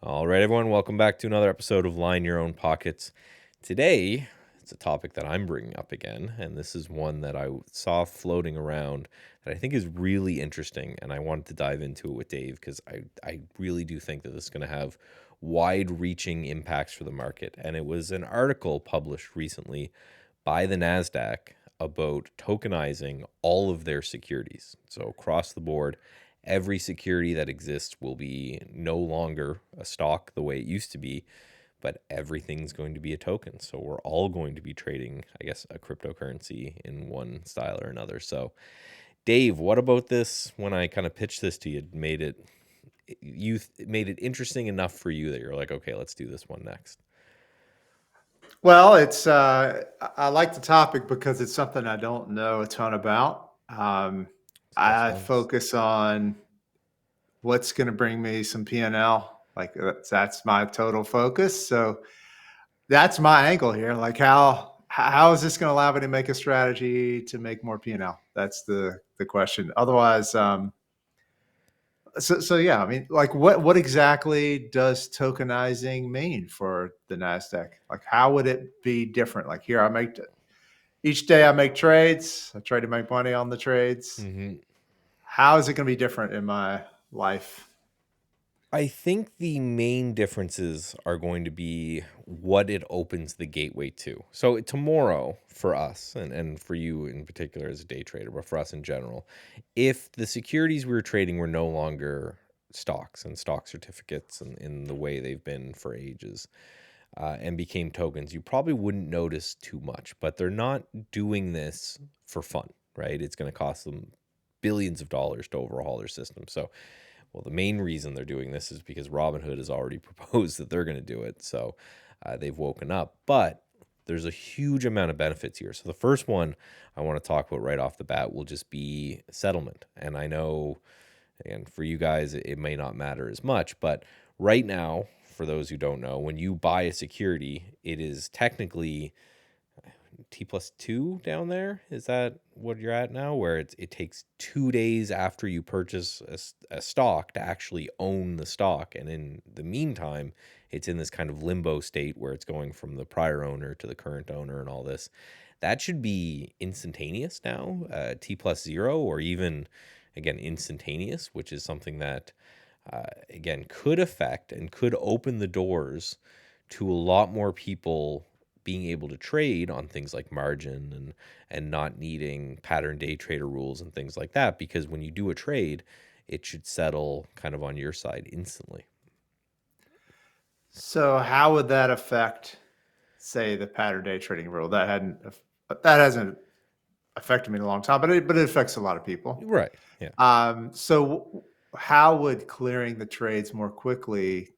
All right, everyone, welcome back to another episode of Line Your Own Pockets. Today, it's a topic that I'm bringing up again, and this is one that I saw floating around that I think is really interesting, and I wanted to dive into it with Dave because I really do think that this is going to have wide-reaching impacts for the market. And it was an article published recently by the NASDAQ about tokenizing all of their securities. So across the board, every security that exists will be no longer a stock the way it used to be, but everything's going to be a token. So we're all going to be trading, I guess, a cryptocurrency in one style or another. So, Dave, what about this? When I kind of pitched this to you, made it interesting enough for you that you're like, okay, let's do this one next. Well, I like the topic because it's something I don't know a ton about. That's I nice. focus on what's going to bring me some P&L. Like that's my total focus. So that's my angle here. Like how is this going to allow me to make a strategy to make more P&L? That's the question. Otherwise, so yeah, I mean, like what exactly does tokenizing mean for the Nasdaq? Like how would it be different? Like here, each day I make trades. I try to make money on the trades. Mm-hmm. How is it going to be different in my life? I think the main differences are going to be what it opens the gateway to. So tomorrow for us and for you in particular as a day trader, but for us in general, if the securities we were trading were no longer stocks and stock certificates and in the way they've been for ages, and became tokens, you probably wouldn't notice too much. But they're not doing this for fun, right? It's going to cost them billions of dollars to overhaul their system. So well, the main reason they're doing this is because Robinhood has already proposed that they're going to do it. So they've woken up. But there's a huge amount of benefits here. So the first one I want to talk about right off the bat will just be settlement. And I know, again, for you guys, it may not matter as much. But right now, for those who don't know, when you buy a security, it is technically T+2 down there. Is that what you're at now? Where it takes 2 days after you purchase a stock to actually own the stock. And in the meantime, it's in this kind of limbo state where it's going from the prior owner to the current owner and all this. That should be instantaneous now, T+0, or even, again, instantaneous, which is something that, again, could affect and could open the doors to a lot more people being able to trade on things like margin and not needing pattern day trader rules and things like that, because when you do a trade, it should settle kind of on your side instantly. So how would that affect, say, the pattern day trading rule? That hasn't affected me in a long time, but it affects a lot of people. Right. Yeah. So how would clearing the trades more quickly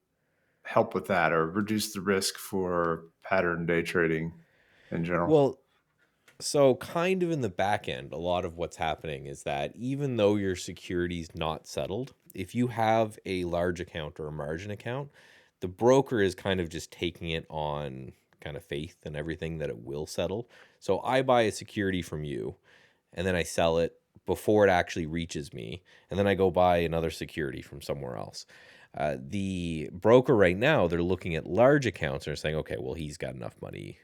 help with that or reduce the risk for pattern day trading in general? Well, so kind of in the back end, a lot of what's happening is that even though your security's not settled, if you have a large account or a margin account, the broker is kind of just taking it on kind of faith and everything that it will settle. So I buy a security from you and then I sell it before it actually reaches me, and then I go buy another security from somewhere else. The broker right now, they're looking at large accounts and they're saying, okay, well, he's got enough money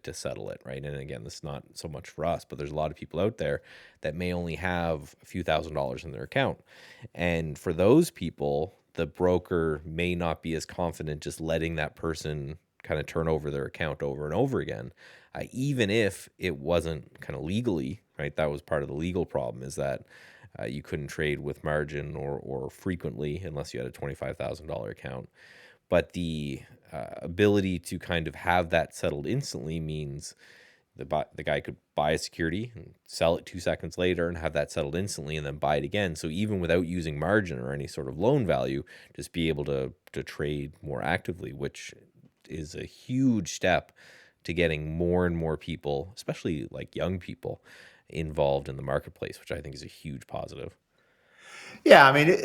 to settle it, right? And again, this is not so much for us, but there's a lot of people out there that may only have a few $1,000s in their account. And for those people, the broker may not be as confident just letting that person kind of turn over their account over and over again, even if it wasn't kind of legally, right? That was part of the legal problem, is that you couldn't trade with margin or frequently unless you had a $25,000 account. But the ability to kind of have that settled instantly means the guy could buy a security and sell it 2 seconds later and have that settled instantly and then buy it again. So even without using margin or any sort of loan value, just be able to trade more actively, which is a huge step to getting more and more people, especially like young people, involved in the marketplace, which I think is a huge positive. Yeah, I mean,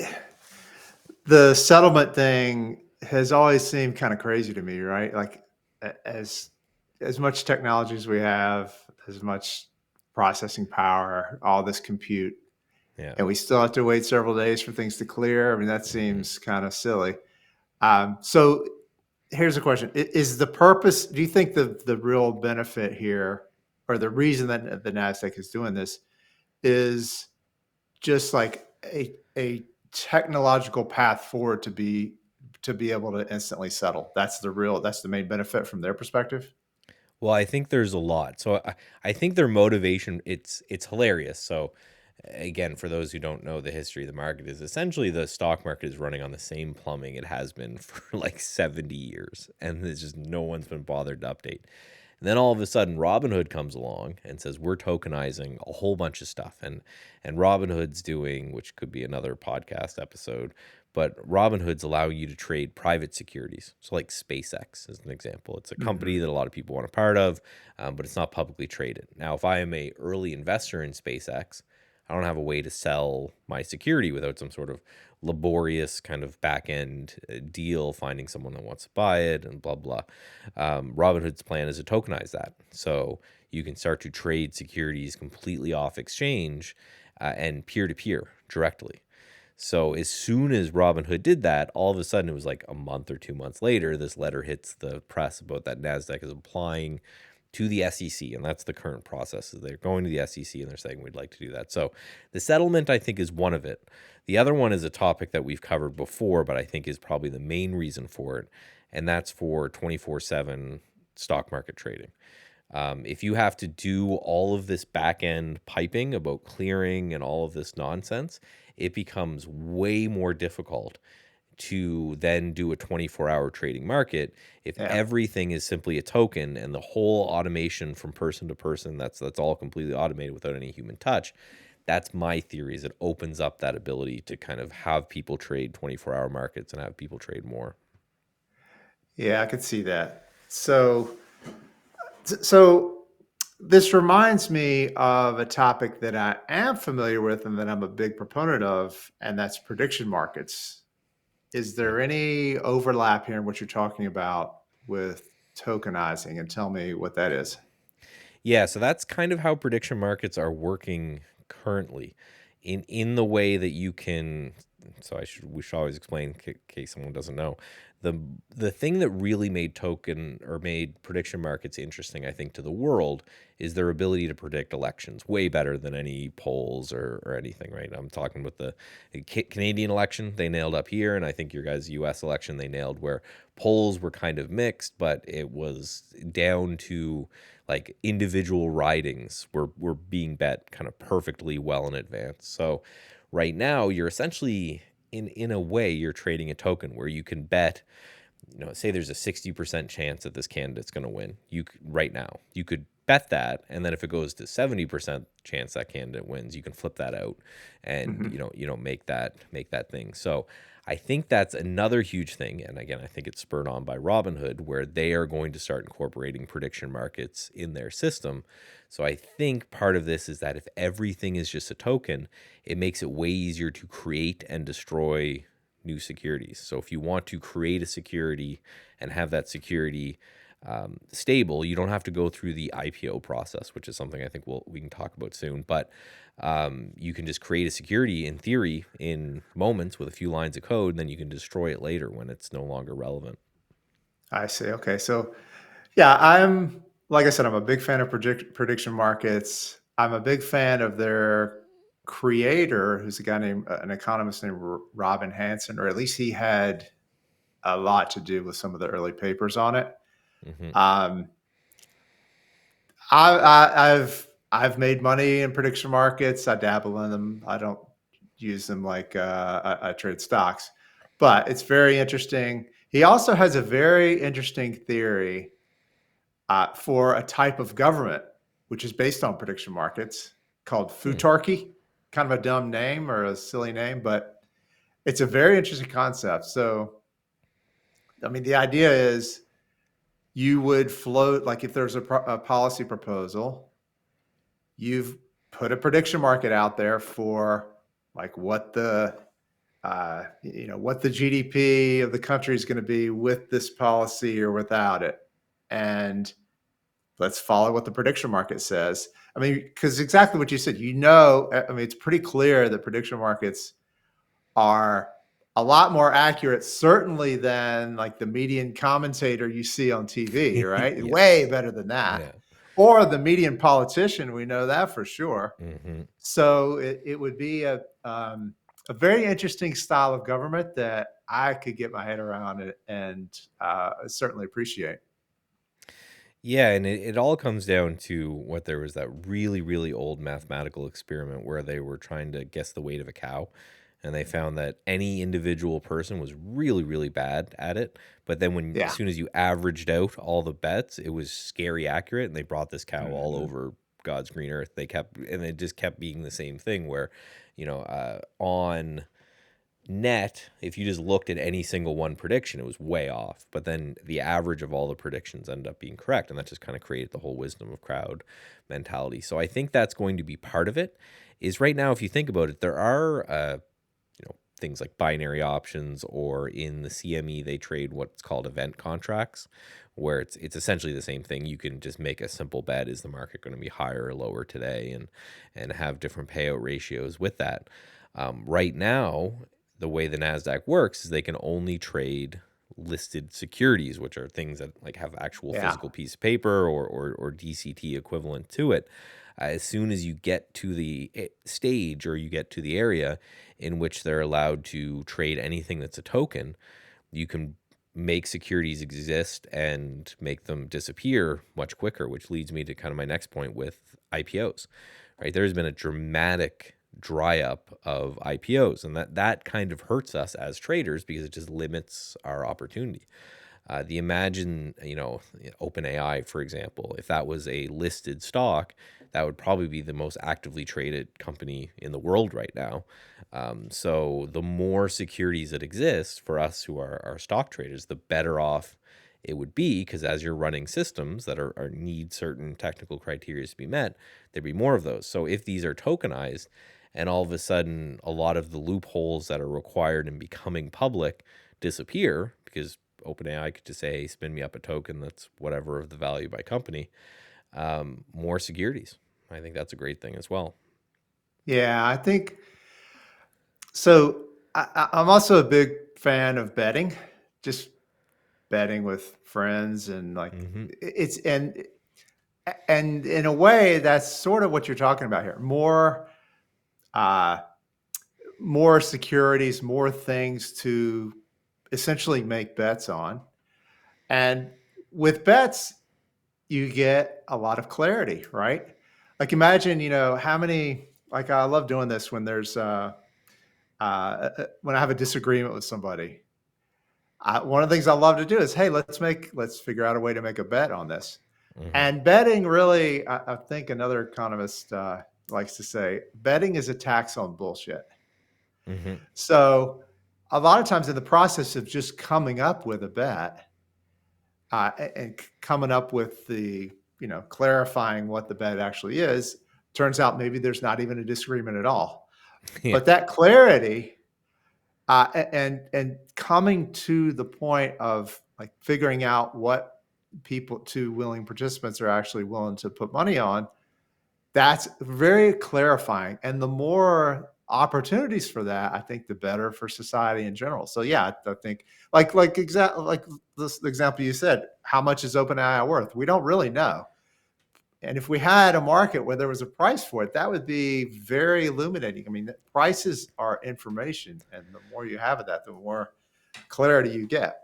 the settlement thing has always seemed kind of crazy to me, right? Like as as much technology as we have, as much processing power, all this compute, Yeah. and we still have to wait several days for things to clear. I mean, that Hmm. seems kind of silly. So here's a question: Is the purpose? Do you think the real benefit here, or the reason that the Nasdaq is doing this, is just like a technological path forward to be able to instantly settle? That's the main benefit from their perspective. Well, I think there's a lot. So I think their motivation it's hilarious. So again, for those who don't know the history of the market, is essentially the stock market is running on the same plumbing it has been for like 70 years, and there's just no one's been bothered to update. And then all of a sudden, Robinhood comes along and says we're tokenizing a whole bunch of stuff, and Robinhood's doing, which could be another podcast episode, but Robinhood's allowing you to trade private securities. So, like SpaceX is an example. It's a company Mm-hmm. that a lot of people want a part of, but it's not publicly traded. Now, if I am a early investor in SpaceX, I don't have a way to sell my security without some sort of laborious kind of back end deal, finding someone that wants to buy it, and blah blah. Robinhood's plan is to tokenize that, so you can start to trade securities completely off exchange and peer to peer directly. So as soon as Robinhood did that, all of a sudden it was like a month or 2 months later, this letter hits the press about that Nasdaq is applying to the SEC, and that's the current process. Is they're going to the SEC and they're saying we'd like to do that. So the settlement, I think, is one of it. The other one is a topic that we've covered before, but I think is probably the main reason for it, and that's for 24/7 stock market trading. If you have to do all of this back end piping about clearing and all of this nonsense, it becomes way more difficult to then do a 24-hour trading market if Yeah. everything is simply a token and the whole automation from person to person, that's all completely automated without any human touch. That's my theory, is it opens up that ability to kind of have people trade 24-hour markets and have people trade more. Yeah, I could see that. So this reminds me of a topic that I am familiar with and that I'm a big proponent of, and that's prediction markets. Is there any overlap here in what you're talking about with tokenizing? And tell me what that is. Yeah, so that's kind of how prediction markets are working currently, in the way that you can. So we should always explain in case someone doesn't know. The thing that really made token or made prediction markets interesting, I think, to the world is their ability to predict elections way better than any polls or anything. Right? I'm talking with the Canadian election they nailed up here, and I think your guys' U.S. election they nailed where polls were kind of mixed, but it was down to like individual ridings were being bet kind of perfectly well in advance. So right now you're essentially in a way you're trading a token where you can bet, say there's a 60% chance that this candidate's going to win. Right now, you could bet that, and then if it goes to 70% chance that candidate wins, you can flip that out and Mhm. make that thing. So I think that's another huge thing, and again, I think it's spurred on by Robinhood, where they are going to start incorporating prediction markets in their system. So I think part of this is that if everything is just a token, it makes it way easier to create and destroy new securities. So if you want to create a security and have that security stable, you don't have to go through the IPO process, which is something I think we can talk about soon. But you can just create a security in theory in moments with a few lines of code, and then you can destroy it later when it's no longer relevant. I see. Okay. So, yeah, like I said, I'm a big fan of prediction markets. I'm a big fan of their creator, who's a guy named, an economist named Robin Hanson, or at least he had a lot to do with some of the early papers on it. Hmm. Um, I've made money in prediction markets. I dabble in them. I don't use them like I trade stocks, but it's very interesting. He also has a very interesting theory for a type of government which is based on prediction markets called Hmm. futarchy. Kind of a dumb name or a silly name, but it's a very interesting concept. So, I mean, the idea is you would float, like if there's a policy proposal, you've put a prediction market out there for like what the GDP of the country is going to be with this policy or without it, and let's follow what the prediction market says. I mean, because exactly what you said, I mean, it's pretty clear that prediction markets are a lot more accurate, certainly than like the median commentator you see on TV, right? Yeah. Way better than that. Yeah. Or the median politician, we know that for sure. Hmm. So it would be a very interesting style of government that I could get my head around it and certainly appreciate. Yeah, and it all comes down to what there was that really, really old mathematical experiment where they were trying to guess the weight of a cow. And they found that any individual person was really, really bad at it. But then as Yeah. soon as you averaged out all the bets, it was scary accurate. And they brought this cow all Mm-hmm. over God's green earth. And it just kept being the same thing where, on net, if you just looked at any single one prediction, it was way off. But then the average of all the predictions ended up being correct. And that just kind of created the whole wisdom of crowd mentality. So I think that's going to be part of it. Is right now, if you think about it, there are things like binary options, or in the CME they trade what's called event contracts, where it's essentially the same thing. You can just make a simple bet: is the market going to be higher or lower today, and have different payout ratios with that. Right now, the way the NASDAQ works is they can only trade listed securities, which are things that like have actual Yeah. physical piece of paper or DCT equivalent to it. As soon as you get to the stage, or you get to the area in which they're allowed to trade anything that's a token, you can make securities exist and make them disappear much quicker, which leads me to kind of my next point with IPOs, right? There's been a dramatic dry up of IPOs, and that kind of hurts us as traders because it just limits our opportunity. The imagine, OpenAI, for example, if that was a listed stock, that would probably be the most actively traded company in the world right now. So the more securities that exist for us who are stock traders, the better off it would be, because as you're running systems that are need certain technical criteria to be met, there'd be more of those. So if these are tokenized, and all of a sudden a lot of the loopholes that are required in becoming public disappear, because OpenAI could just say, hey, spin me up a token that's whatever of the value by company, more securities. I think that's a great thing as well. Yeah. I think so. I'm also a big fan of betting, just betting with friends and like Hmm. it's and in a way that's sort of what you're talking about here. Uh more securities, more things to essentially make bets on. And with bets, you get a lot of clarity, right? Like imagine, how many, like I love doing this when when I have a disagreement with somebody. One of the things I love to do is, hey, let's figure out a way to make a bet on this. Hmm. And betting really, I think another economist likes to say, betting is a tax on bullshit. Hmm. So a lot of times in the process of just coming up with a bet and coming up with the, clarifying what the bet actually is, turns out maybe there's not even a disagreement at all. Yeah. But that clarity and coming to the point of like figuring out what people, two willing participants, are actually willing to put money on, that's very clarifying. And the more opportunities for that, I think the better for society in general. So yeah, I think like this example you said, how much is OpenAI worth? We don't really know. And if we had a market where there was a price for it, that would be very illuminating. I mean, prices are information, and the more you have of that, the more clarity you get.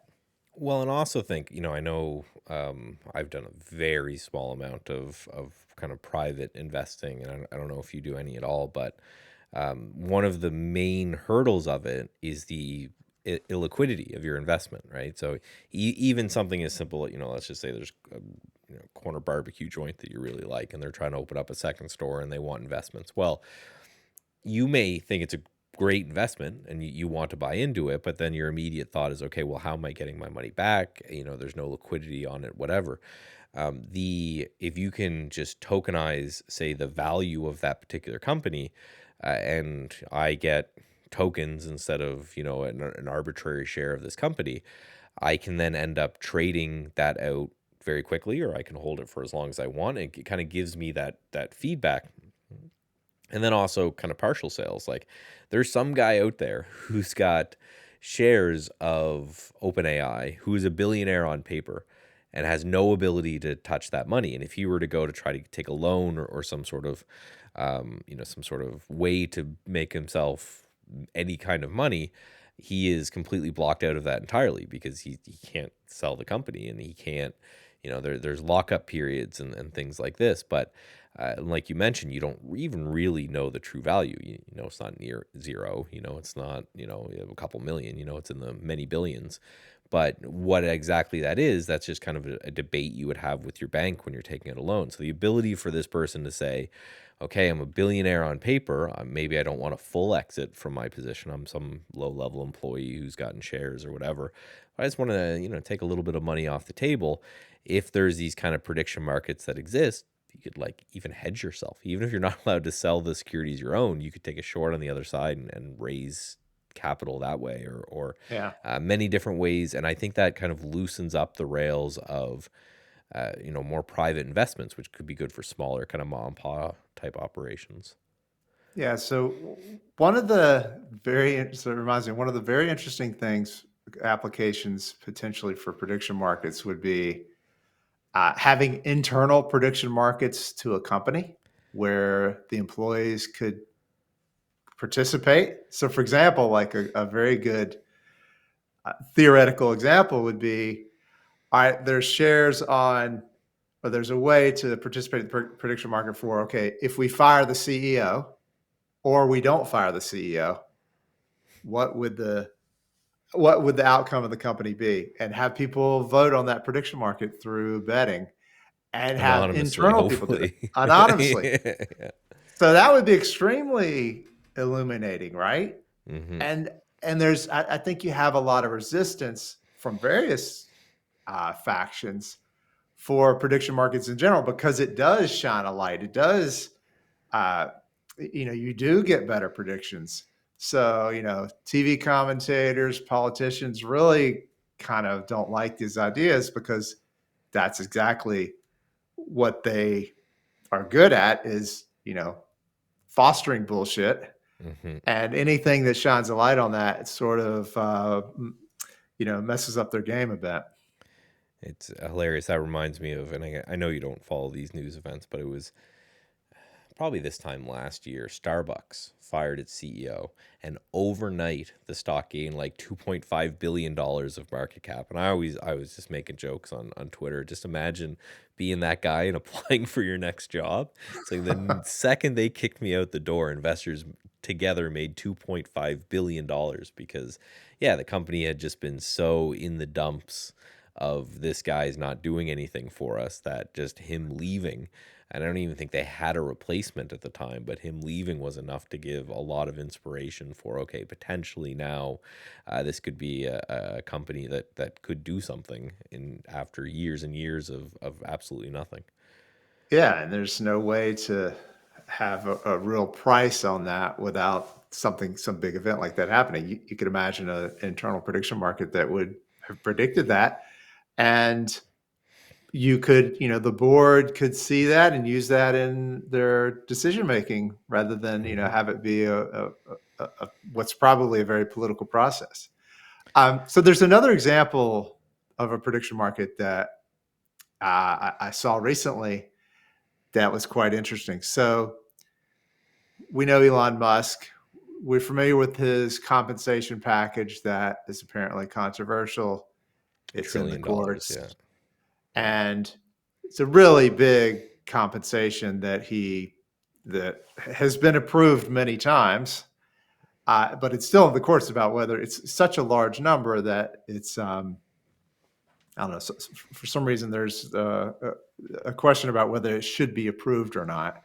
Well, and also think, I know I've done a very small amount of kind of private investing, and I don't know if you do any at all, but one of the main hurdles of it is the illiquidity of your investment, right? So even something as simple, let's just say there's a corner barbecue joint that you really like, and they're trying to open up a second store and they want investments. Well, you may think it's a great investment and you want to buy into it, but then your immediate thought is, okay, well, how am I getting my money back? There's no liquidity on it, whatever. The If you can just tokenize, say, the value of that particular company, and I get tokens instead of an arbitrary share of this company, I can then end up trading that out very quickly, or I can hold it for as long as I want. It kind of gives me that feedback. And then also kind of partial sales. Like there's some guy out there who's got shares of OpenAI, who is a billionaire on paper and has no ability to touch that money. And if he were to go to try to take a loan or some sort of, some sort of way to make himself any kind of money, he is completely blocked out of that entirely because he can't sell the company and he can't, there's lockup periods and things like this. But like you mentioned, you don't even really know the true value. It's not near zero. It's not, a couple million. It's in the many billions. But what exactly that is, that's just kind of a debate you would have with your bank when you're taking out a loan. So the ability for this person to say, okay, I'm a billionaire on paper. Maybe I don't want a full exit from my position. I'm some low level employee who's gotten shares or whatever. I just want to, take a little bit of money off the table. If there's these kind of prediction markets that exist, you could like even hedge yourself. Even if you're not allowed to sell the securities you own, you could take a short on the other side and raise capital that way or Yeah. many different ways. And I think that kind of loosens up the rails of, more private investments, which could be good for smaller kind of mom and pop type operations. Yeah. So one of the so it reminds me, one of the very interesting things, applications potentially for prediction markets would be having internal prediction markets to a company where the employees could participate. So, for example, like a very good theoretical example would be, all right, there's shares on, or there's a way to participate in the prediction market for, okay, if we fire the CEO or we don't fire the CEO, what would the outcome of the company be? And have people vote on that prediction market through betting, and have Anonymously, internal people do it hopefully. anonymously. Yeah. So that would be extremely illuminating, right? Hmm. And there's, I think you have a lot of resistance from various factions for prediction markets in general, because it does shine a light. It does, uh, you do get better predictions. So, TV commentators, politicians really kind of don't like these ideas, because that's exactly what they are good at, is, fostering bullshit. Hmm. And anything that shines a light on that sort of, messes up their game a bit. It's hilarious. That reminds me of, and I know you don't follow these news events, but it was probably this time last year, Starbucks fired its CEO, and overnight the stock gained like $2.5 billion of market cap. And I was just making jokes on Twitter. Just imagine being that guy and applying for your next job. It's like the second they kicked me out the door, investors together made $2.5 billion because yeah, the company had just been so in the dumps of this guy's not doing anything for us that just him leaving, and I don't even think they had a replacement at the time, but him leaving was enough to give a lot of inspiration for, okay, potentially now this could be a company that could do something in after years and years of absolutely nothing. Yeah, and there's no way to have a real price on that without some big event like that happening. You could imagine an internal prediction market that would have predicted that, and you could, the board could see that and use that in their decision making, rather than, Hmm. have it be what's probably a very political process. So there's another example of a prediction market that I saw recently that was quite interesting. So we know Elon Musk. We're familiar with his compensation package that is apparently controversial. It's in the $1 trillion, courts, yeah. and it's a really big compensation that has been approved many times, but it's still in the courts about whether it's such a large number that it's, I don't know. So for some reason, there's a question about whether it should be approved or not.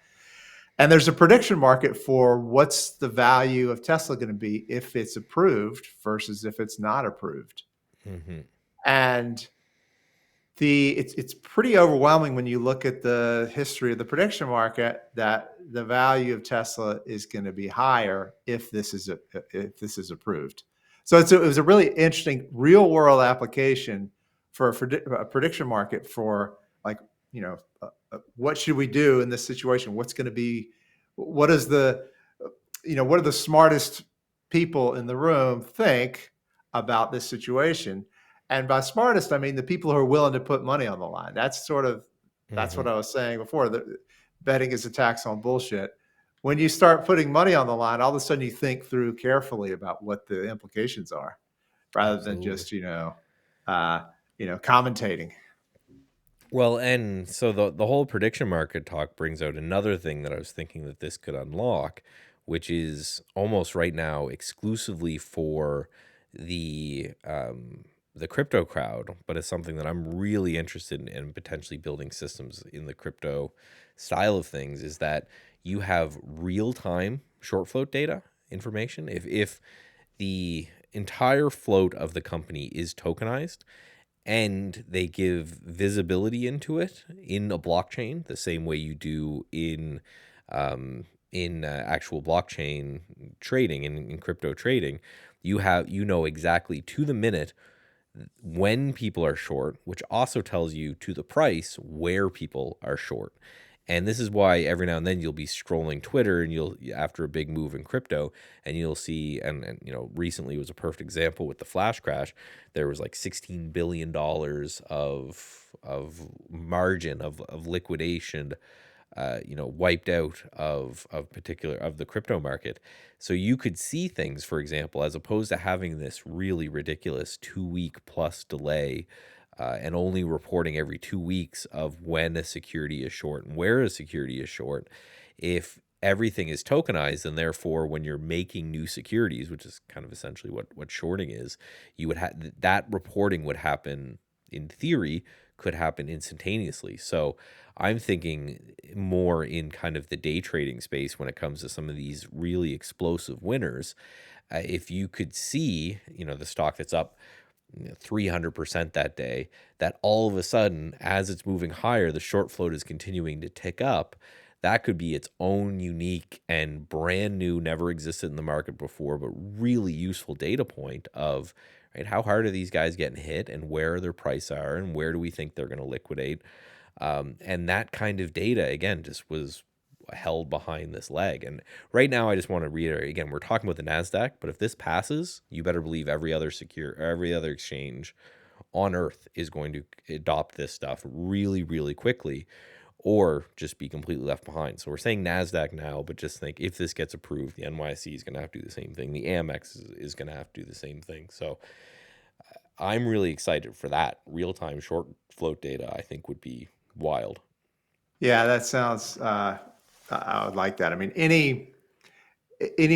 And there's a prediction market for what's the value of Tesla going to be if it's approved versus if it's not approved. Hmm. And it's pretty overwhelming when you look at the history of the prediction market, that the value of Tesla is going to be higher if this is approved. So it was a really interesting real world application for a prediction market for, like, what should we do in this situation? What's going to be, what is the, what do the smartest people in the room think about this situation. And by smartest, I mean the people who are willing to put money on the line. That's what Hmm. I was saying before. That betting is a tax on bullshit. When you start putting money on the line, all of a sudden you think through carefully about what the implications are, rather than Absolutely. just commentating. Well, and so the whole prediction market talk brings out another thing that I was thinking that this could unlock, which is almost right now exclusively for the crypto crowd, but it's something that I'm really interested in potentially building systems in the crypto style of things. Is that you have real time short float data information. If the entire float of the company is tokenized and they give visibility into it in a blockchain the same way you do in actual blockchain trading in crypto trading. You know exactly to the minute when people are short, which also tells you to the price where people are short. And this is why every now and then you'll be scrolling Twitter and you'll after a big move in crypto and you'll see and recently was a perfect example with the flash crash. There was like $16 billion of margin of liquidation wiped out of particular of the crypto market. So you could see things, for example, as opposed to having this really ridiculous 2 week plus delay and only reporting every 2 weeks of when a security is short and where a security is short. If everything is tokenized, and therefore when you're making new securities, which is kind of essentially what shorting is, you would have that reporting would happen in theory could happen instantaneously. So I'm thinking more in kind of the day trading space when it comes to some of these really explosive winners. If you could see, the stock that's up 300% that day, that all of a sudden, as it's moving higher, the short float is continuing to tick up. That could be its own unique and brand new, never existed in the market before, but really useful data point of right how hard are these guys getting hit and where their price are and where do we think they're going to liquidate. And that kind of data, again, just was held behind this leg. And right now, I just want to reiterate again, we're talking about the NASDAQ, but if this passes, you better believe every other exchange on earth is going to adopt this stuff really, really quickly or just be completely left behind. So we're saying NASDAQ now, but just think if this gets approved, the NYSE is going to have to do the same thing. The Amex is going to have to do the same thing. So I'm really excited for that. Real time short float data, I think, would be wild. Yeah, that sounds. I would like that. I mean, any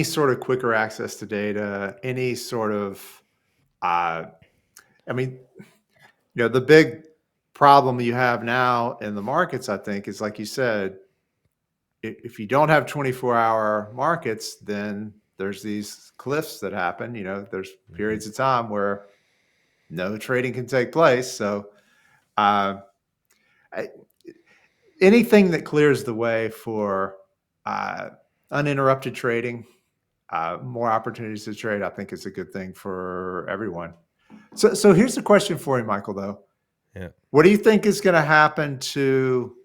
sort of quicker access to data, any sort of. I mean, the big problem you have now in the markets, I think, is like you said, if you don't have 24-hour markets, then there's these cliffs that happen. There's Hmm. periods of time where no trading can take place. So, uh, I, anything that clears the way for uh, uninterrupted trading, more opportunities to trade, I think is a good thing for everyone. So here's the question for you, Michael, though. Yeah. What do you think is going to happen to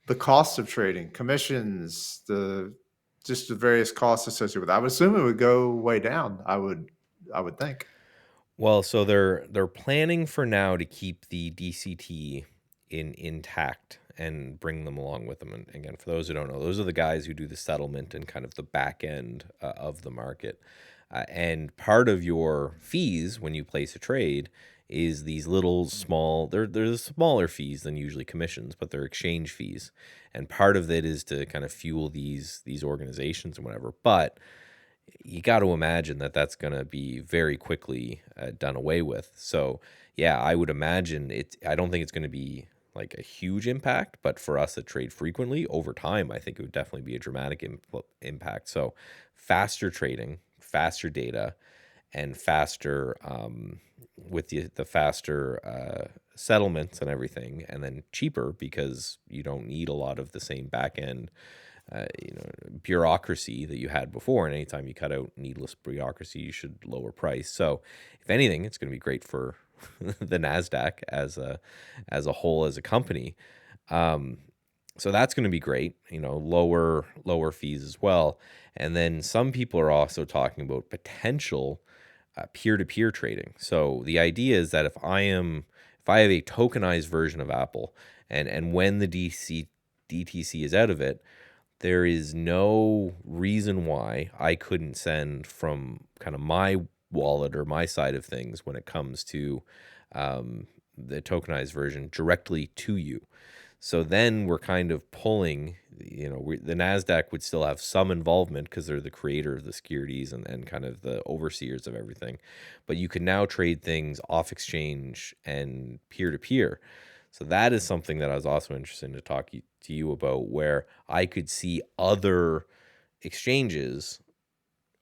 the cost of trading, commissions, just the various costs associated with it? I would assume it would go way down. I would think. Well, so they're planning for now to keep the DCT intact and bring them along with them. And again, for those who don't know, those are the guys who do the settlement and kind of the back end of the market. And part of your fees when you place a trade is these little small. They're the smaller fees than usually commissions, but they're exchange fees. And part of it is to kind of fuel these organizations and whatever. But you got to imagine that that's going to be very quickly done away with. So, yeah, I would imagine it. I don't think it's going to be like a huge impact, but for us that trade frequently over time, I think it would definitely be a dramatic impact. So, faster trading, faster data, and faster with the faster settlements and everything, and then cheaper because you don't need a lot of the same back end bureaucracy that you had before. And anytime you cut out needless bureaucracy, you should lower price. So, if anything, it's going to be great for the Nasdaq as a whole as a company. Um, so that's going to be great. Lower fees as well. And then some people are also talking about potential peer-to-peer trading. So the idea is that if I have a tokenized version of Apple, and when the DTC is out of it, there is no reason why I couldn't send from kind of my wallet or my side of things when it comes to the tokenized version directly to you. So then we're kind of pulling, the NASDAQ would still have some involvement because they're the creator of the securities and kind of the overseers of everything. But you can now trade things off exchange and peer to peer. So that is something that I was also interested to talk to you about, where I could see other exchanges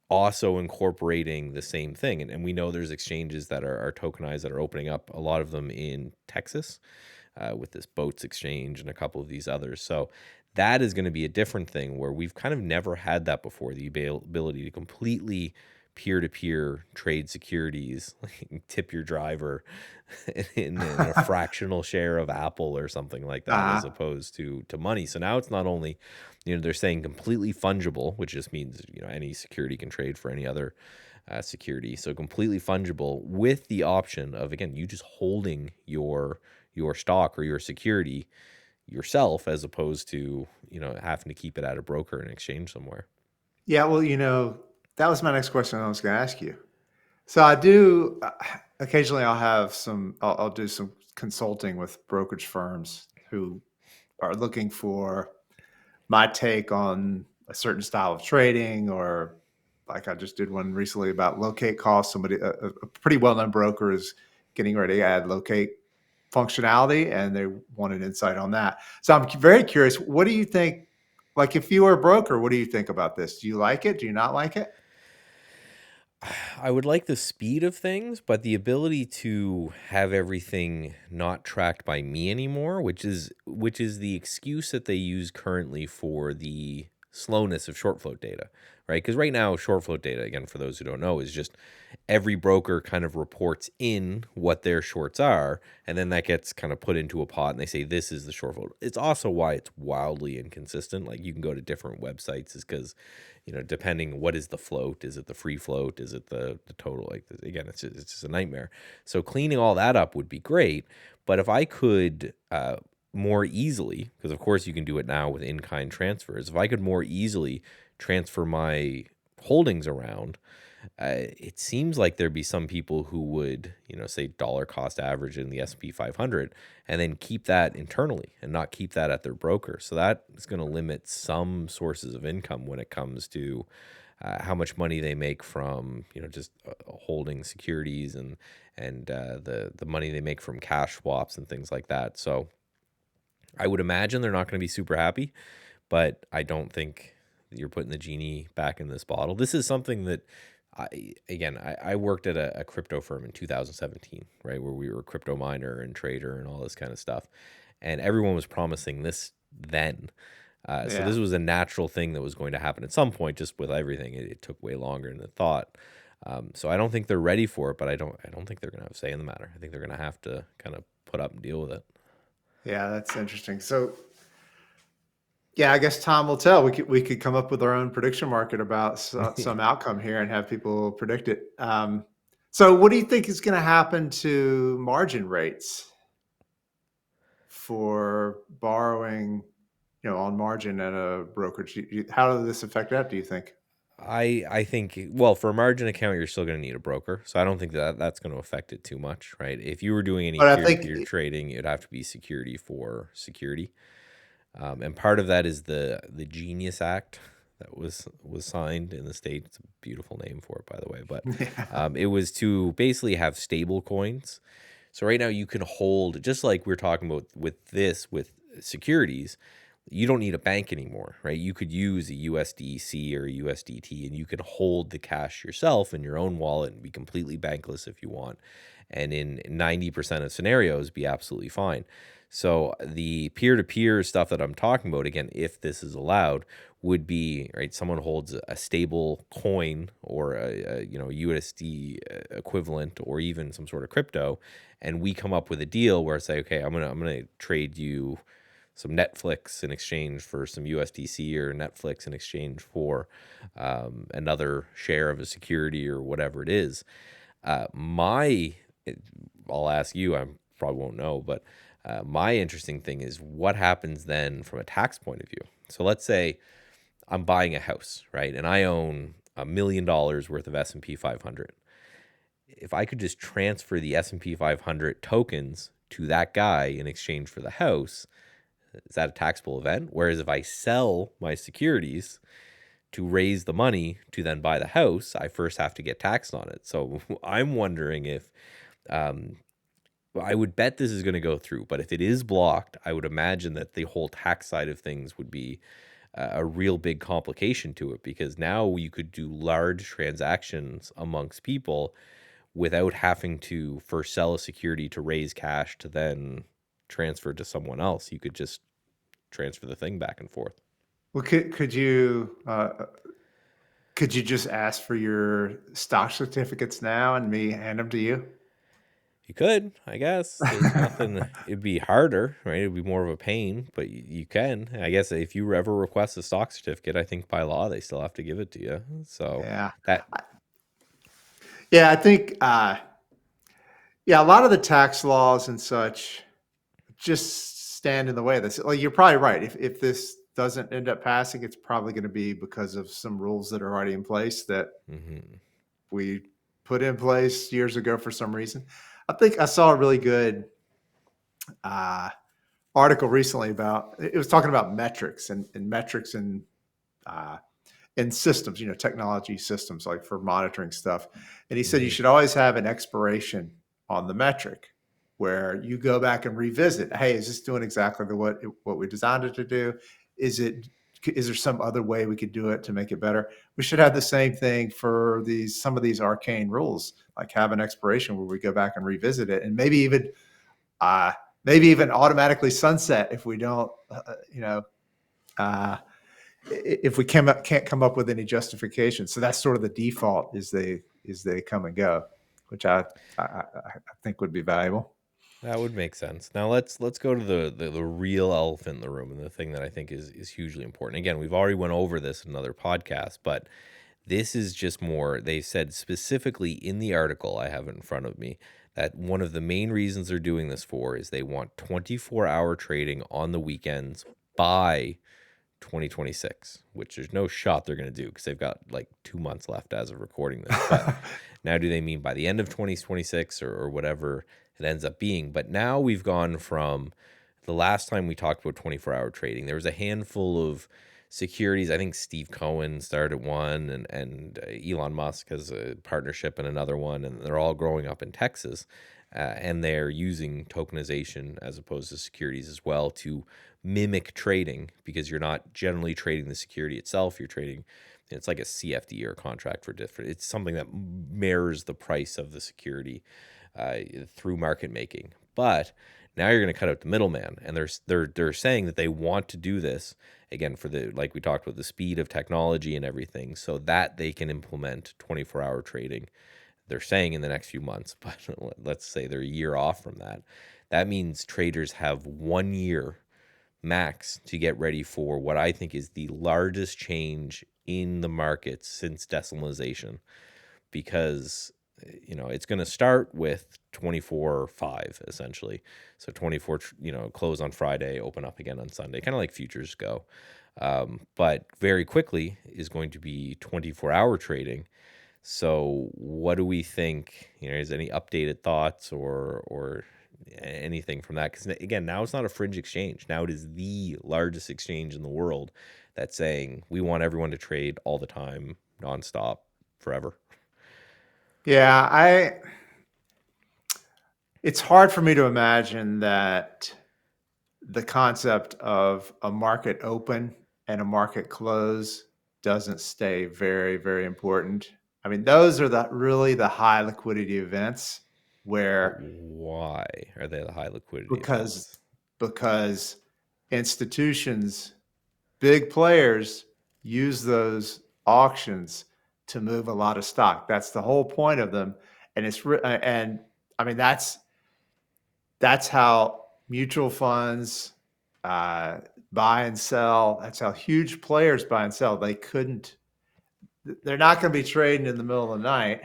also incorporating the same thing. And we know there's exchanges that are tokenized that are opening up, a lot of them in Texas with this boats exchange and a couple of these others. So that is going to be a different thing where we've kind of never had that before, the ability to completely peer-to-peer trade securities, like tip your driver in a fractional share of Apple or something like that, as Uh-huh. opposed to money. So now it's not only, they're saying completely fungible, which just means, any security can trade for any other security. So completely fungible with the option of, again, you just holding your stock or your security yourself, as opposed to, having to keep it at a broker and exchange somewhere. Yeah, well, that was my next question I was going to ask you. So I do occasionally I'll do some consulting with brokerage firms who are looking for my take on a certain style of trading, or like I just did one recently about locate costs. Somebody, a pretty well-known broker is getting ready to add locate functionality and they wanted insight on that. So I'm very curious, what do you think? Like if you were a broker, what do you think about this? Do you like it? Do you not like it? I would like the speed of things, but the ability to have everything not tracked by me anymore, which is the excuse that they use currently for the slowness of short float data, right? Because right now, short float data, again, for those who don't know, is just every broker kind of reports in what their shorts are, and then that gets kind of put into a pot, and they say this is the short float. It's also why it's wildly inconsistent. Like you can go to different websites, is because depending what is the float, is it the free float, is it the total? Like again, it's just a nightmare. So cleaning all that up would be great, but if I could more easily, because of course you can do it now with in-kind transfers, if I could more easily transfer my holdings around, it seems like there'd be some people who would, say dollar cost average in the S&P 500 and then keep that internally and not keep that at their broker. So that is going to limit some sources of income when it comes to how much money they make from, just holding securities and the money they make from cash swaps and things like that. So I would imagine they're not going to be super happy, but I don't think you're putting the genie back in this bottle. This is something that I worked at a crypto firm in 2017, right, where we were a crypto miner and trader and all this kind of stuff, and everyone was promising this then. So Yeah. this was a natural thing that was going to happen at some point. Just with everything, it took way longer than thought. So I don't think they're ready for it, but I don't think they're going to have a say in the matter. I think they're going to have to kind of put up and deal with it. Yeah, that's interesting. So yeah, I guess time will tell. We could come up with our own prediction market about some outcome here and have people predict it. So, what do you think is going to happen to margin rates for borrowing, on margin at a brokerage? How does this affect that? Do you think? I think, well, for a margin account you're still going to need a broker, so I don't think that that's going to affect it too much, right? If you were doing any But I peer to think, peer trading, it'd have to be security for security. And part of that is the Genius Act that was signed in the state. It's a beautiful name for it, by the way. But yeah, it was to basically have stable coins. So right now you can hold, just like we're talking about with securities. You don't need a bank anymore, right? You could use a USDC or a USDT, and you can hold the cash yourself in your own wallet and be completely bankless if you want. And in 90% of scenarios, be absolutely fine. So the peer-to-peer stuff that I'm talking about, again, if this is allowed, would be, right, someone holds a stable coin or a USD equivalent or even some sort of crypto, and we come up with a deal where I say, okay, I'm gonna trade you some Netflix in exchange for some USDC, or Netflix in exchange for another share of a security or whatever it is. My, I'll ask you. I probably won't know, but my interesting thing is what happens then from a tax point of view. So let's say I'm buying a house, right, and I own $1 million worth of S&P 500. If I could just transfer the S&P 500 tokens to that guy in exchange for the house, is that a taxable event? Whereas if I sell my securities to raise the money to then buy the house, I first have to get taxed on it. So I'm wondering if um, I would bet this is going to go through, but if it is blocked, I would imagine that the whole tax side of things would be a real big complication to it, because now you could do large transactions amongst people without having to first sell a security to raise cash to then transfer to someone else. You could just transfer the thing back and forth. Well, could you just ask for your stock certificates now and me hand them to you? You could, I guess. There's nothing. It'd be harder, right? It'd be more of a pain, but you can. I guess if you ever request a stock certificate, I think by law they still have to give it to you. So Yeah. that. Yeah, I think yeah, a lot of the tax laws and such just stand in the way of this. Like, you're probably right. If this doesn't end up passing, it's probably going to be because of some rules that are already in place that Mhm. we put in place years ago for some reason. I think I saw a really good uh, article recently about it was talking about metrics and metrics uh, and systems, technology systems like for monitoring stuff. And he said you Mhm. should always have an expiration on the metric where you go back and revisit. Hey, is this doing exactly what we designed it to do? Is it is there some other way we could do it to make it better? We should have the same thing for some of these arcane rules, like have an expiration where we go back and revisit it, and uh, maybe even automatically sunset if we don't, uh, if we can't come up with any justification. So that's sort of the default is they come and go, which I think would be valuable. That would make sense. Now let's go to the real elephant in the room, and the thing that I think is hugely important. Again, we've already went over this in another podcast, but this is just more. They said specifically in the article I have it in front of me that one of the main reasons they're doing this for is they want 24-hour trading on the weekends by 2026, which there's no shot they're going to do because they've got like 2 months left as of recording this. But now, do they mean by the end of 2026 or whatever it ends up being? But now we've gone from the last time we talked about 24-hour trading, there was a handful of securities. I think Steve Cohen started one, and Elon Musk has a partnership in another one, and they're all growing up in Texas. And they're using tokenization as opposed to securities as well to mimic trading, because you're not generally trading the security itself. You're trading, it's like a CFD or a contract for different. It's something that mirrors the price of the security uh, through market making. But now you're going to cut out the middleman, and they're saying that they want to do this again for the, like we talked about, the speed of technology and everything, so that they can implement 24-hour trading. They're saying in the next few months, but let's say they're a year off from that. That means traders have 1 year max to get ready for what I think is the largest change in the markets since decimalization, because it's going to start with 24/5 essentially. So 24, close on Friday, open up again on Sunday, kind of like futures go. But very quickly is going to be 24-hour trading. So what do we think? Is any updated thoughts or anything from that? Because again, now it's not a fringe exchange. Now it is the largest exchange in the world that's saying we want everyone to trade all the time, nonstop, forever. Yeah, I it's hard for me to imagine that the concept of a market open and a market close doesn't stay very, very important. I mean, those are really the high liquidity events But where why are they the high liquidity because events? because institutions, big players use those auctions to move a lot of stock. That's the whole point of them, and and I mean that's how mutual funds uh, buy and sell. That's how huge players buy and sell. They're not going to be trading in the middle of the night.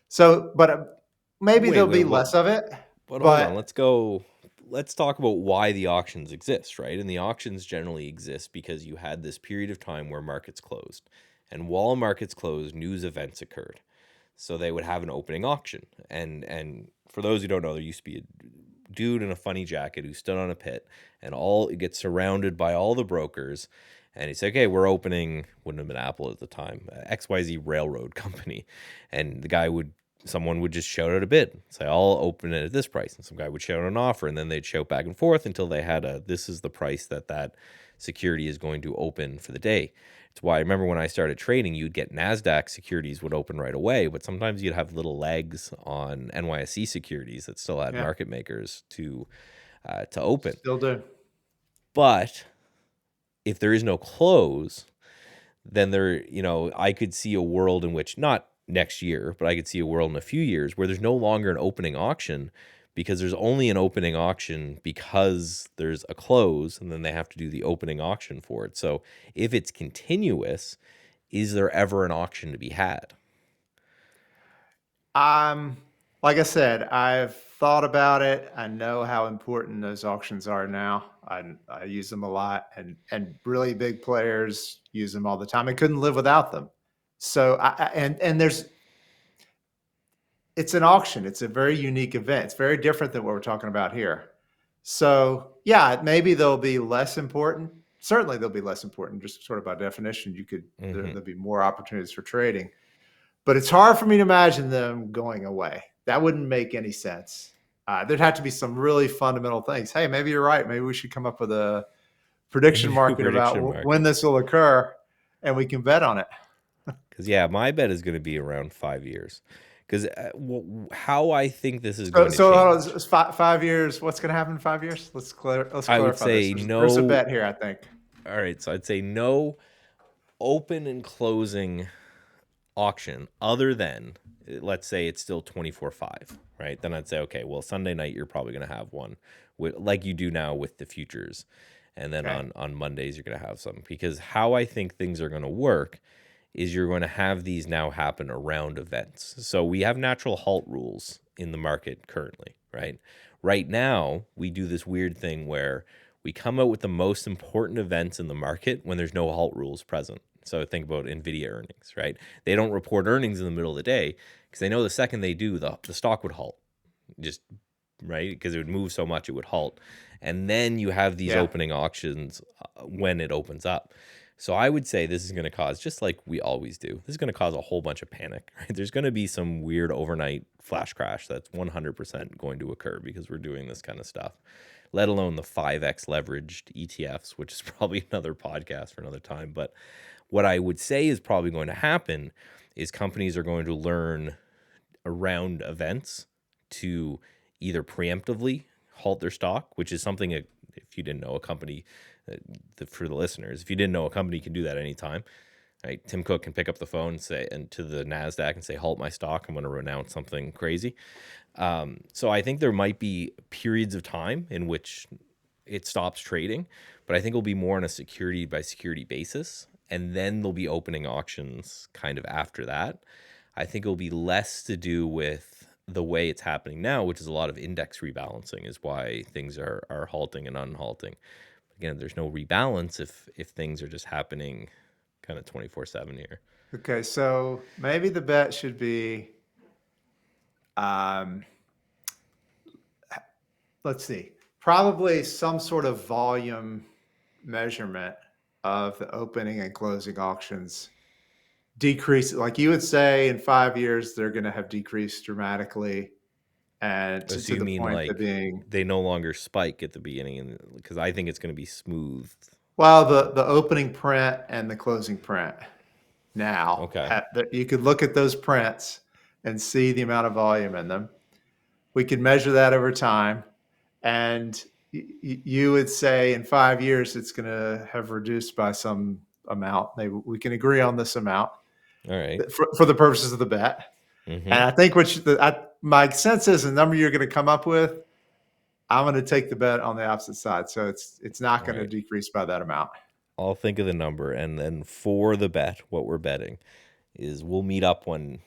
So, but maybe Wait, there'll wait, be what? less of it, But hold on, but let's go. Let's talk about why the auctions exist, right? And the auctions generally exist because you had this period of time where markets closed. And while markets closed, news events occurred. So they would have an opening auction. And for those who don't know, there used to be a dude in a funny jacket who stood on a pit and all it gets surrounded by all the brokers. And he said, okay, we're opening, wouldn't have been Apple at the time, XYZ Railroad Company. And the guy would, someone would just shout out a bid, say, I'll open it at this price. And some guy would shout out an offer. And then they'd shout back and forth until they had a, this is the price that that security is going to open for the day. It's why I remember when I started trading, you'd get NASDAQ securities would open right away, but sometimes you'd have little legs on NYSE securities that still had yeah, market makers to open. still do. But if there is no close, then I could see a world in which not next year, but I could see a world in a few years where there's no longer an opening auction because there's only an opening auction because there's a close and then they have to do the opening auction for it. So if it's continuous, is there ever an auction to be had? Um, like I said, I've thought about it. I know how important those auctions are now. I use them a lot, and really big players use them all the time. I couldn't live without them. So and there's it's an auction. It's a very unique event. It's very different than what we're talking about here. So yeah, maybe they'll be less important. Certainly they'll be less important, just sort of by definition. Hmm. There'll be more opportunities for trading, but it's hard for me to imagine them going away. That wouldn't make any sense. There'd have to be some really fundamental things. Hey, maybe you're right. Maybe we should come up with a A prediction new market about prediction when market. this will occur, and we can bet on it. Because, yeah, my bet is going to be around 5 years. Because how I think this is So, going to so hold on, change, it's 5 years. What's going to happen in 5 years? Let's I would clarify this. say There's a no. bet here, I think. All right. So I'd say no open and closing auction other than, let's say it's still 24/5, right? Then I'd say, okay, well, Sunday night you're probably going to have one like you do now with the futures. And then Okay. on Mondays you're going to have some, because how I think things are going to work is you're going to have these now happen around events. So we have natural halt rules in the market currently, right? Right now, we do this weird thing where we come out with the most important events in the market when there's no halt rules present. So think about Nvidia earnings, right? They don't report earnings in the middle of the day because they know the second they do, the stock would halt, just right, because it would move so much it would halt. And then you have these Yeah. opening auctions when it opens up. So I would say this is going to cause, just like we always do, this is going to cause a whole bunch of panic. Right? There's going to be some weird overnight flash crash that's 100% going to occur because we're doing this kind of stuff, let alone the 5x leveraged ETFs, which is probably another podcast for another time. But what I would say is probably going to happen is companies are going to learn around events to either preemptively halt their stock, which is something, if you didn't know, a company, for the listeners, if you didn't know, a company can do that anytime. Right? Tim Cook can pick up the phone and say, and to the NASDAQ and say, halt my stock, I'm going to announce something crazy. So I think there might be periods of time in which it stops trading, but I think it'll be more on a security by security basis. And then there'll be opening auctions kind of after that. I think it'll be less to do with the way it's happening now, which is a lot of index rebalancing, is why things are halting and unhalting. Again, there's no rebalance if things are just happening kind of 24/7 here. Okay. So maybe the bet should be, um, let's see, probably some sort of volume measurement of the opening and closing auctions decrease. Like you would say, in 5 years, they're going to have decreased dramatically, and Oh, so to you the mean point of like being, they no longer spike at the beginning, because I think it's going to be smooth. well, the opening print and the closing print now, Okay. you could look at those prints and see the amount of volume in them. We could measure that over time, and you would say in 5 years it's going to have reduced by some amount. Maybe we can agree on this amount All right. for the purposes of the bet. Mm-hmm. And I think my sense is the number you're going to come up with, I'm going to take the bet on the opposite side. So it's not All going to right. decrease by that amount. I'll think of the number, and then for the bet, what we're betting is we'll meet up when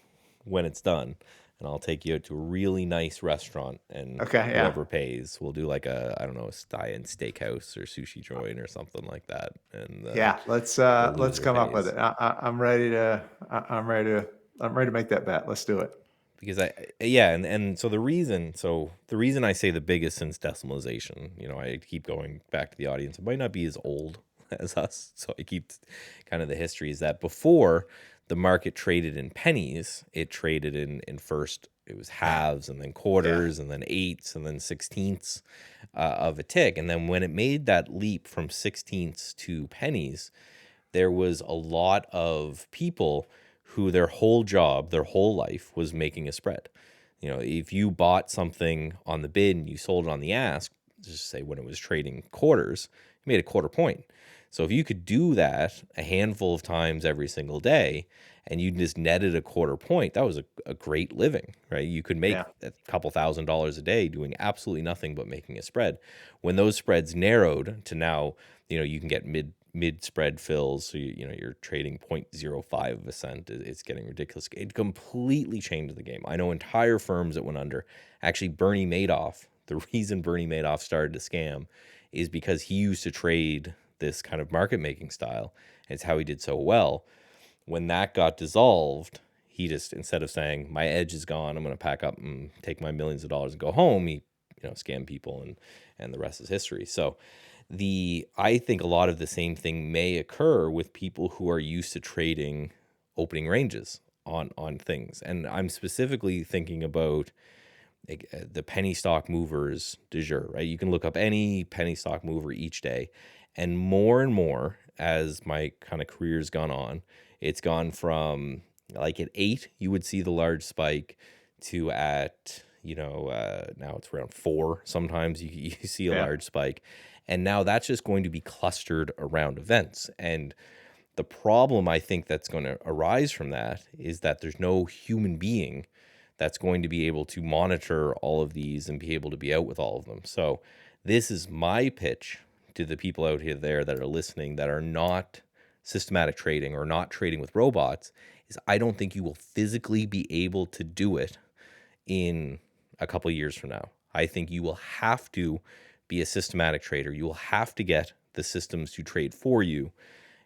it's done, and I'll take you out to a really nice restaurant, and Okay, yeah. whoever pays, we'll do like a, I don't know, a Thai steakhouse or sushi joint or something like that, and Yeah, the let's loser come up with pays. it. I'm ready to I'm ready to make that bet. Let's do it. Because yeah, and so the reason I say the biggest since decimalization, I keep going back to the audience. It might not be as old as us, so I keep kind of the history is that before the market traded in pennies, it traded in first it was halves and then Yeah, quarters and then eighths and then sixteenths of a tick, and then when it made that leap from sixteenths to pennies, there was a lot of people who their whole job, their whole life was making a spread. If you bought something on the bid and you sold it on the ask, just say when it was trading quarters, you made a quarter point. So if you could do that a handful of times every single day and you just netted a quarter point, that was a great living, right? You could make yeah, a couple $1,000s a day doing absolutely nothing but making a spread. When those spreads narrowed to now, you can get mid spread fills, so you're trading 0.05 of a cent. It's getting ridiculous. It completely changed the game. I know entire firms that went under. Actually, Bernie Madoff, the reason Bernie Madoff started to scam is because he used to trade this kind of market making style. It's how he did so well. When that got dissolved, he just, instead of saying my edge is gone, I'm going to pack up and take my millions of dollars and go home, he scam people, and the rest is history. So I think a lot of the same thing may occur with people who are used to trading opening ranges on things, and I'm specifically thinking about like, the penny stock movers du jour, right? You can look up any penny stock mover each day, and more as my kind of career's gone on, it's gone from like at 8 you would see the large spike to at now it's around 4. Sometimes you see a yeah, large spike, and now that's just going to be clustered around events. And the problem I think that's going to arise from that is that there's no human being that's going to be able to monitor all of these and be able to be out with all of them. So this is my pitch to the people out here there that are listening that are not systematic trading or not trading with robots, is I don't think you will physically be able to do it in a couple of years from now. I think you will have to be a systematic trader. You will have to get the systems to trade for you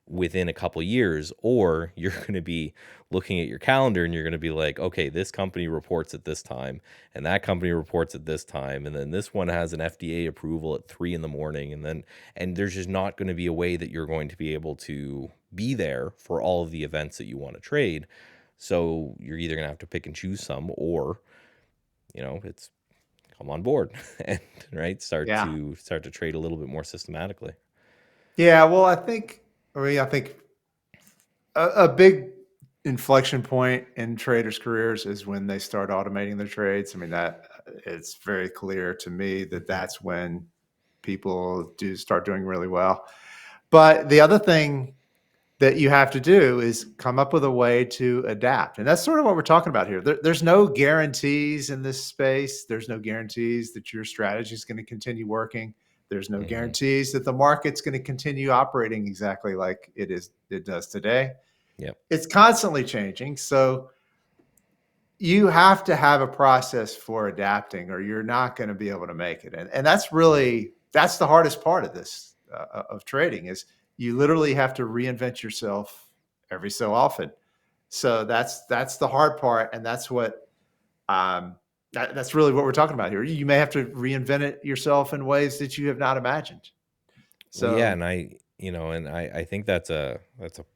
within a couple years, or you're going to be looking at your calendar and you're going to be like, okay, this company reports at this time and that company reports at this time, and then this one has an FDA approval at 3 in the morning, and there's just not going to be a way that you're going to be able to be there for all of the events that you want to trade. So you're either going to have to pick and choose some, or it's come on board and right yeah, start to trade a little bit more systematically. yeah. Well, I think a big inflection point in traders' careers is when they start automating their trades. I mean, that it's very clear to me that that's when people do start doing really well. But the other thing that you have to do is come up with a way to adapt. And that's sort of what we're talking about here. There's no guarantees in this space. There's no guarantees that your strategy is going to continue working. There's no Hmm. guarantees that the market's going to continue operating exactly like it does today. Yep. It's constantly changing. So you have to have a process for adapting or you're not going to be able to make it. And that's the hardest part of this of trading is you literally have to reinvent yourself every so often. So that's the hard part. And that's what, that's really what we're talking about here. You may have to reinvent it yourself in ways that you have not imagined. Well, yeah, So and I think that's a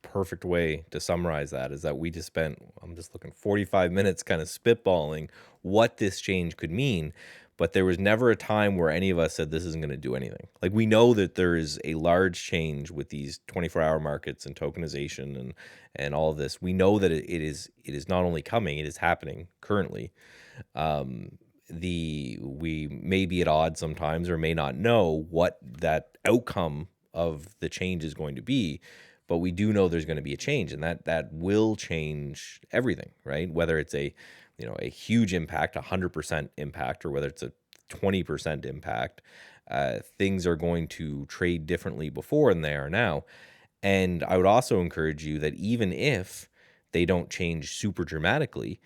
perfect way to summarize that, is that we just spent, I'm just looking, 45 minutes kind of spitballing what this change could mean, but there was never a time where any of us said this isn't going to do anything. Like, we know that there is a large change with these 24-hour markets and tokenization and all of this. We know that it is not only coming, it is happening currently. um, we may be at odds sometimes or may not know what that outcome of the change is going to be, but we do know there's going to be a change, and that will change everything, right? Whether it's a huge impact, 100% impact, or whether it's a 20% impact, things are going to trade differently before than they are now. And I would also encourage you that even if they don't change super dramatically,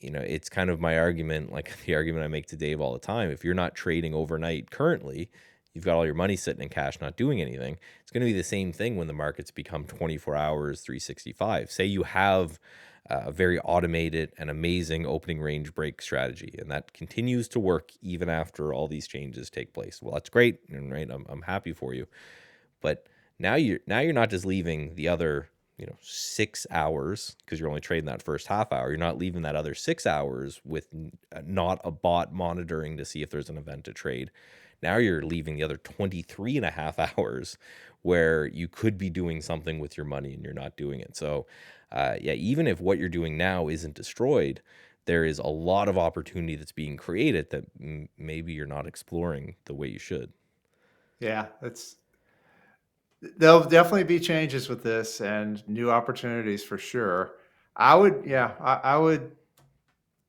it's kind of my argument, like the argument I make to Dave all the time. If you're not trading overnight currently, you've got all your money sitting in cash, not doing anything. It's going to be the same thing when the markets become 24 hours, 365. Say you have a very automated and amazing opening range break strategy, and that continues to work even after all these changes take place. Well, that's great, and right, I'm happy for you. But now you're not just leaving the other 6 hours because you're only trading that first half hour. You're not leaving that other 6 hours with not a bot monitoring to see if there's an event to trade. Now you're leaving the other 23 and a half hours where you could be doing something with your money and you're not doing it. So yeah, even if what you're doing now isn't destroyed, there is a lot of opportunity that's being created that maybe you're not exploring the way you should. Yeah, that's there'll definitely be changes with this and new opportunities for sure. I would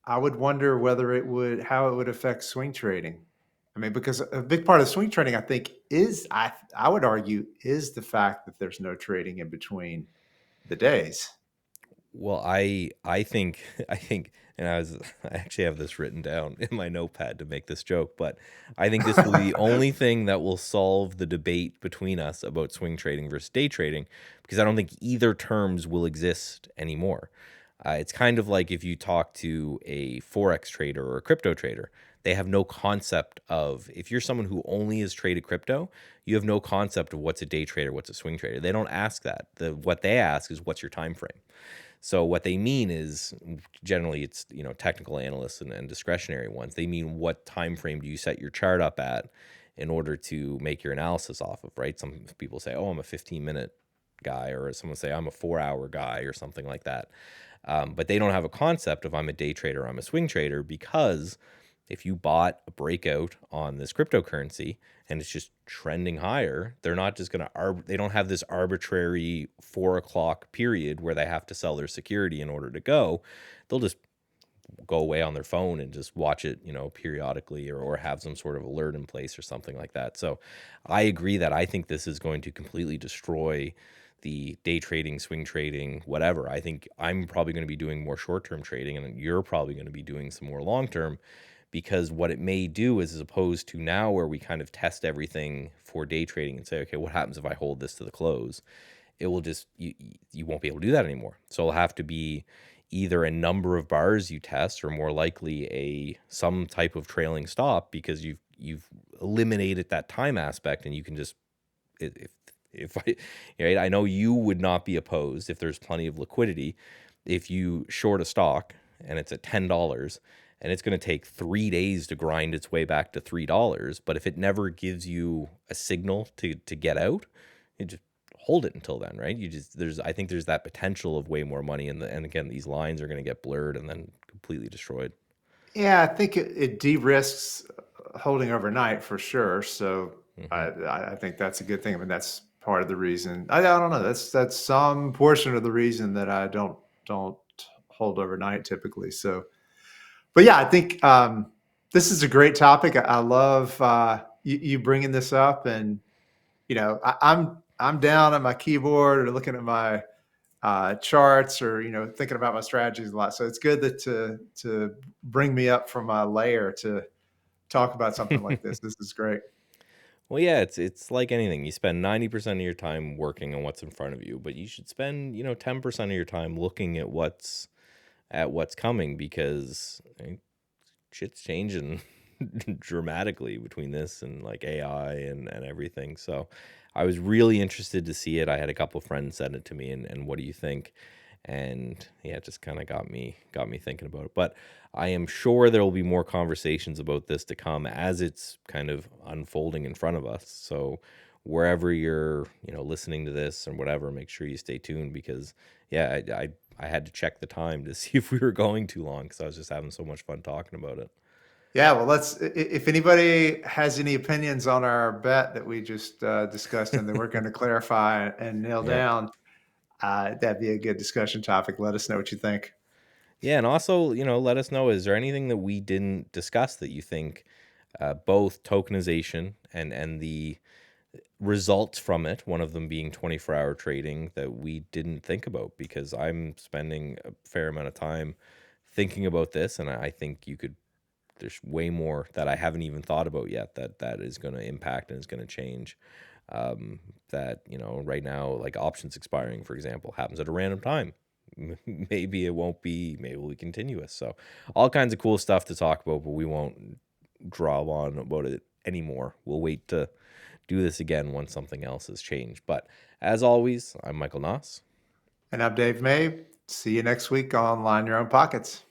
wonder whether it would how it would affect swing trading. I mean, because a big part of swing trading, I think, I would argue is the fact that there's no trading in between the days. Well, I think I think, and I actually have this written down in my notepad to make this joke, but I think this will be the only thing that will solve the debate between us about swing trading versus day trading, because I don't think either terms will exist anymore. It's kind of like if you talk to a forex trader or a crypto trader, they have no concept of, if you're someone who only has traded crypto, you have no concept of what's a day trader, what's a swing trader. They don't ask that. What they ask is what's your time frame. So what they mean is, generally it's technical analysts and discretionary ones. They mean what time frame do you set your chart up at in order to make your analysis off of, right? Some people say, oh, I'm a 15-minute guy, or someone say I'm a 4-hour guy or something like that. But they don't have a concept of I'm a day trader, I'm a swing trader, because if you bought a breakout on this cryptocurrency and it's just trending higher, they're not just going to, they don't have this arbitrary 4 o'clock period where they have to sell their security in order to go. They'll just go away on their phone and just watch it, periodically, or have some sort of alert in place or something like that. So I agree that I think this is going to completely destroy the day trading, swing trading, whatever. I think I'm probably going to be doing more short term trading, and you're probably going to be doing some more long term, because what it may do is, as opposed to now where we kind of test everything for day trading and say, okay, what happens if I hold this to the close? It will just, you won't be able to do that anymore. So it'll have to be either a number of bars you test, or more likely a some type of trailing stop, because you've eliminated that time aspect, and you can just, if I, right, I know you would not be opposed, if there's plenty of liquidity, if you short a stock and it's at $10 and it's going to take 3 days to grind its way back to $3, but if it never gives you a signal to get out, you just hold it until then, right? I think there's that potential of way more money, and again, these lines are going to get blurred and then completely destroyed. Yeah, I think it de-risks holding overnight for sure. So Hmm. I think that's a good thing. I mean, that's part of the reason. I don't know. That's some portion of the reason that I don't hold overnight typically. So, but yeah, I think this is a great topic. I love you bringing this up, and I'm down at my keyboard or looking at my charts, or thinking about my strategies a lot. So it's good that to bring me up from my layer to talk about something like this. This is great. Well, yeah, it's like anything. You spend 90% of your time working on what's in front of you, but you should spend 10% of your time looking at what's coming, because shit's changing dramatically between this and like AI and everything. So I was really interested to see it. I had a couple friends send it to me, and what do you think? And yeah, it just kind of got me thinking about it. But I am sure there will be more conversations about this to come as it's kind of unfolding in front of us. So wherever you're, listening to this or whatever, make sure you stay tuned, because yeah, I had to check the time to see if we were going too long, because I was just having so much fun talking about it. Yeah, well, if anybody has any opinions on our bet that we just discussed and that we're going to clarify and nail Yeah. down, that'd be a good discussion topic. Let us know what you think. Yeah, and also, let us know, is there anything that we didn't discuss that you think, both tokenization and the results from it, one of them being 24-hour trading, that we didn't think about? Because I'm spending a fair amount of time thinking about this, and I think you could. There's way more that I haven't even thought about yet that is going to impact and is going to change. That right now, like options expiring, for example, happens at a random time. Maybe it won't be. Maybe it'll be continuous. So, all kinds of cool stuff to talk about, but we won't draw on about it anymore. We'll wait to do this again once something else has changed. But as always, I'm Michael Noss. And I'm Dave May. See you next week on Line Your Own Pockets.